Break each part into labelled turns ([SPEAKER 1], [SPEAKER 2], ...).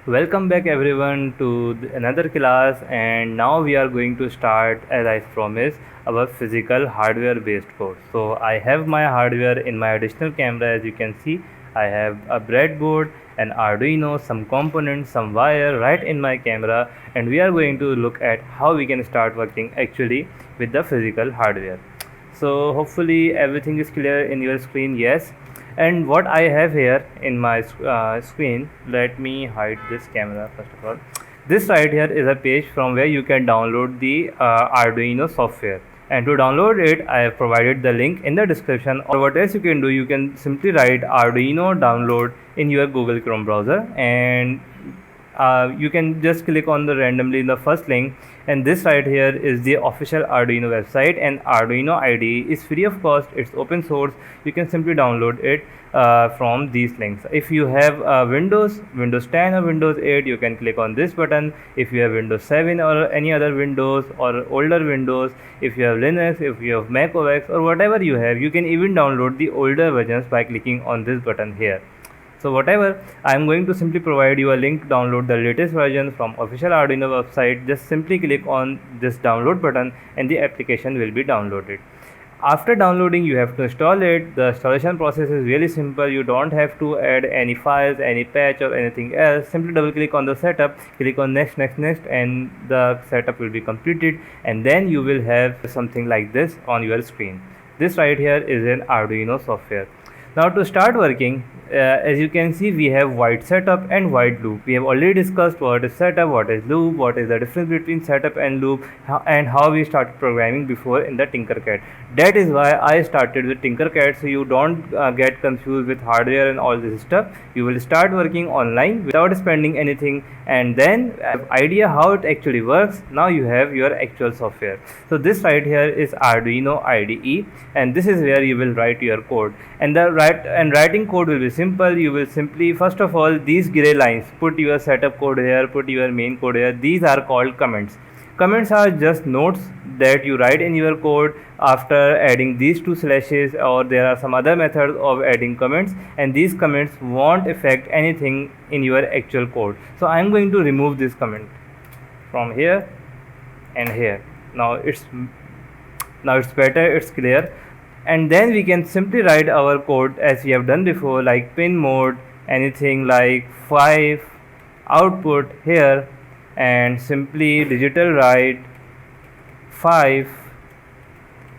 [SPEAKER 1] Welcome back everyone to another class, and now we are going to start, as I promised, our physical hardware based course. So I have my hardware in my additional camera. As you can see, I have a breadboard, an Arduino, some components, some wire right in my camera, and we are going to look at how we can start working actually with the physical hardware. So hopefully everything is clear in your screen. Yes, and what I have here in my screen, let me hide this camera first of all. This right here is a page from where you can download the Arduino software, and to download it I have provided the link in the description. Or what else you can do, you can simply write Arduino download in your Google Chrome browser, and you can just click on the randomly in the first link, and this right here is the official Arduino website, and Arduino IDE is free of cost, it's open source. You can simply download it from these links. If you have Windows 10 or Windows 8, you can click on this button. If you have Windows 7 or any other Windows or older Windows, if you have Linux, if you have Mac OS or whatever you have, you can even download the older versions by clicking on this button here. So whatever, I am going to simply provide you a link to download the latest version from official Arduino website. Just simply click on this download button and the application will be downloaded. After downloading, you have to install it. The installation process is really simple. You don't have to add any files, any patch or anything else. Simply double click on the setup, click on next, and the setup will be completed, and then you will have something like this on your screen. This right here is an Arduino software. Now to start working, as you can see, we have white setup and white loop. We have already discussed what is setup, what is loop, what is the difference between setup and loop, and how we started programming before in the Tinkercad. That is why I started with Tinkercad, so you don't get confused with hardware and all this stuff. You will start working online without spending anything, and then have idea how it actually works. Now you have your actual software. So this right here is Arduino IDE, and this is where you will write your code. And writing code will be simple. You will simply, first of all, these gray lines, put your setup code here, put your main code here. These are called comments. Comments are just notes that you write in your code after adding these two slashes, or there are some other methods of adding comments, and these comments won't affect anything in your actual code. So I am going to remove this comment from here and here. Now it's better, it's clear. And then we can simply write our code as we have done before, like pin mode, anything like 5 output here, and simply digital write 5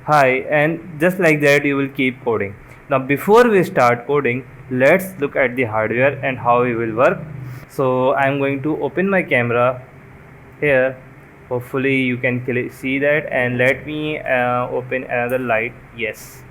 [SPEAKER 1] high, and just like that you will keep coding. Now before we start coding, let's look at the hardware and how it will work. So I am going to open my camera here. Hopefully you can see that, and let me open another light. Yes,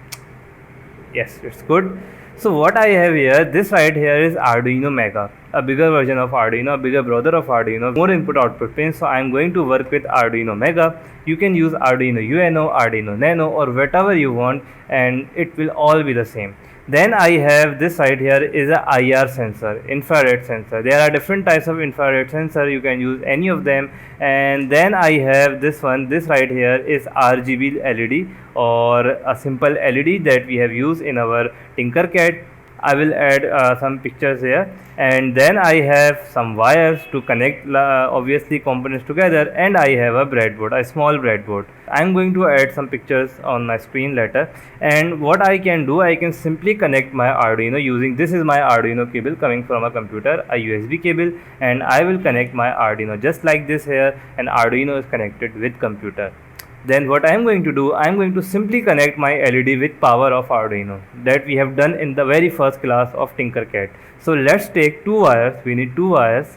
[SPEAKER 1] it's good. So what I have here, this right here is Arduino Mega, a bigger version of Arduino, a bigger brother of Arduino, more input output pins. So I am going to work with Arduino Mega. You can use Arduino UNO, Arduino Nano, or whatever you want, and it will all be the same. Then I have this right here is a IR sensor, infrared sensor. There are different types of infrared sensor. You can use any of them. And then I have this one. This right here is RGB LED, or a simple LED that we have used in our Tinkercad. I will add some pictures here, and then I have some wires to connect obviously components together, and I have a breadboard, a small breadboard. I am going to add some pictures on my screen later. And what I can do, I can simply connect my Arduino using, this is my Arduino cable coming from a computer, a USB cable, and I will connect my Arduino just like this here, and Arduino is connected with computer. Then what I am going to do, I am going to simply connect my LED with power of Arduino that we have done in the very first class of Tinkercad. So let's take two wires, we need two wires,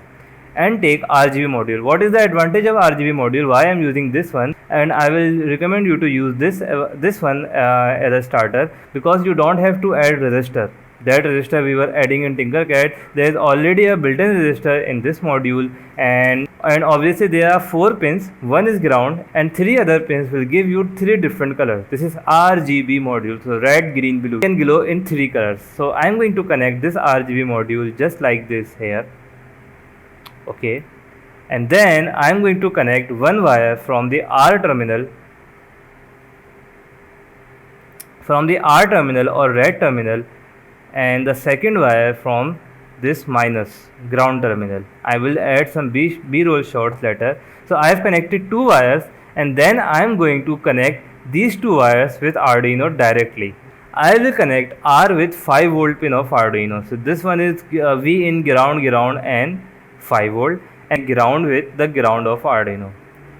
[SPEAKER 1] and take RGB module. What is the advantage of RGB module? Why I am using this one? And I will recommend you to use this one as a starter, because you don't have to add resistor. That resistor we were adding in Tinkercad, there is already a built-in resistor in this module, and obviously there are 4 pins, one is ground, and 3 other pins will give you 3 different colors. This is RGB module, so red, green, blue, can glow in 3 colors. So I am going to connect this RGB module just like this here. Okay, and then I am going to connect one wire from the R terminal or red terminal, and the second wire from this minus ground terminal. I will add some B-roll shots later. So I have connected two wires, and then I am going to connect these two wires with Arduino directly. I will connect R with 5 volt pin of Arduino. So this one is V in ground and 5 volt, and ground with the ground of Arduino.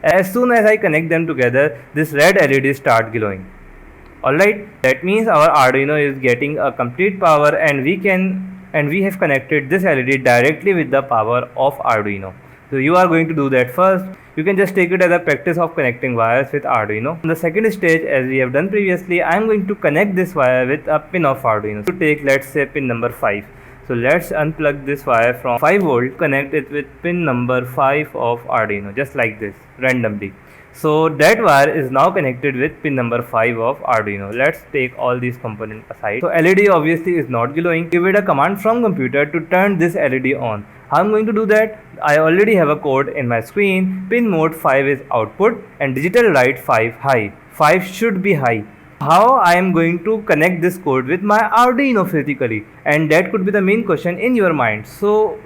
[SPEAKER 1] As soon as I connect them together, this red LED start glowing. Alright, that means our Arduino is getting a complete power, and we have connected this LED directly with the power of Arduino. So you are going to do that first. You can just take it as a practice of connecting wires with Arduino. In the second stage, as we have done previously, I am going to connect this wire with a pin of Arduino. To take, let's say, pin number 5. So let's unplug this wire from 5 volt, connect it with pin number 5 of Arduino, just like this, randomly. So that wire is now connected with pin number 5 of Arduino. Let's take all these components aside. So LED obviously is not glowing. Give it a command from computer to turn this LED on. How I'm going to do that? I already have a code in my screen. Pin mode 5 is output and digital write 5 high. 5 should be high. How I am going to connect this code with my Arduino physically? And that could be the main question in your mind. So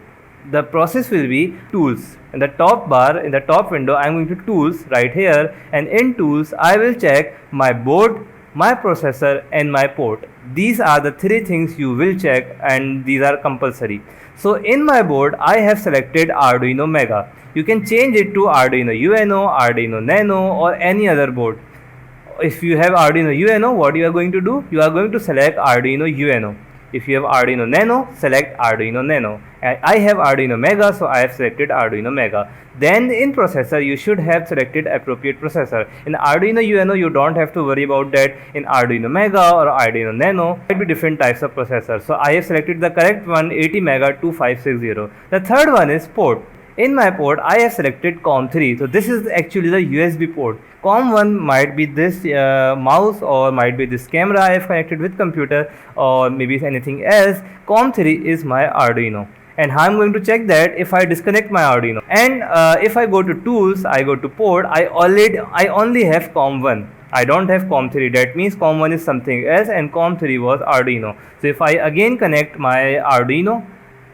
[SPEAKER 1] the process will be tools. In the top bar, in the top window, I am going to tools right here, and in tools I will check my board, my processor and my port. These are the three things you will check, and these are compulsory. So in my board I have selected Arduino Mega. You can change it to Arduino UNO, Arduino Nano or any other board. If you have Arduino UNO, what you are going to do? You are going to select Arduino UNO. If you have Arduino Nano, select Arduino Nano. I have Arduino Mega, so I have selected Arduino Mega. Then in processor, you should have selected appropriate processor. In Arduino UNO, you don't have to worry about that. In Arduino Mega or Arduino Nano, might be different types of processors. So I have selected the correct one, 80 Mega 2560. The third one is port. In my port, I have selected COM3. So this is actually the USB port. COM1 might be this mouse, or might be this camera I have connected with computer, or maybe anything else. COM3 is my Arduino. And how I'm going to check that? If I disconnect my Arduino, and if I go to tools, I go to port, I only have COM1. I don't have COM3. That means COM1 is something else and COM3 was Arduino. So if I again connect my Arduino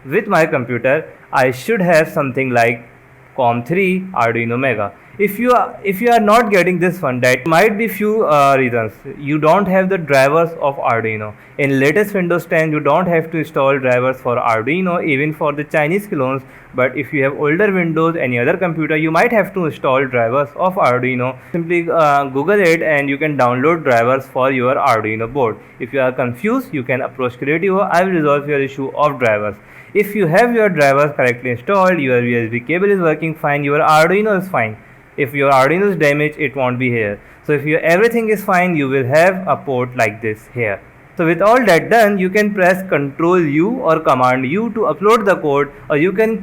[SPEAKER 1] with my computer, I should have something like COM3 Arduino Mega. If you are not getting this one, that might be few reasons. You don't have the drivers of Arduino. In latest Windows 10, you don't have to install drivers for Arduino, even for the Chinese clones. But if you have older Windows, any other computer, you might have to install drivers of Arduino. Simply Google it and you can download drivers for your Arduino board. If you are confused, you can approach Creative. I will resolve your issue of drivers. If you have your drivers correctly installed, your USB cable is working fine, your Arduino is fine. If your Arduino is damaged, it won't be here. So if everything is fine, you will have a port like this here. So with all that done, you can press Ctrl U or Command U to upload the code, or you can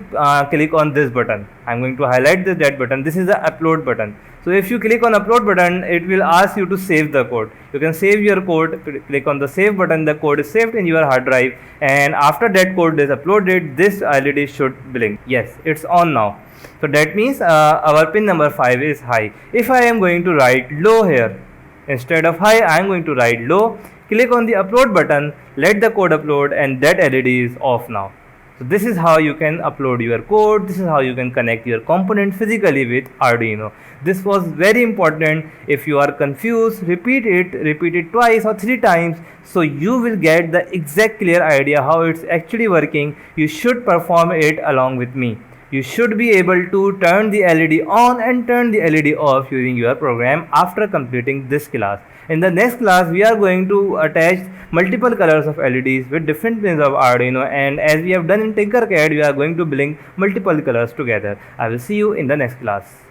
[SPEAKER 1] click on this button. I'm going to highlight that button. This is the upload button. So if you click on upload button, it will ask you to save the code. You can save your code. Click on the save button. The code is saved in your hard drive, and after that code is uploaded, this LED should blink. Yes, it's on now. So that means our pin number 5 is high. If I am going to write low here, instead of high, I am going to write low. Click on the upload button, let the code upload, and that LED is off now. So this is how you can upload your code. This is how you can connect your component physically with Arduino. This was very important. If you are confused, repeat it twice or 3 times, so you will get the exact clear idea how it's actually working. You should perform it along with me. You should be able to turn the LED on and turn the LED off using your program after completing this class. In the next class, we are going to attach multiple colors of LEDs with different pins of Arduino, and as we have done in Tinkercad, we are going to blink multiple colors together. I will see you in the next class.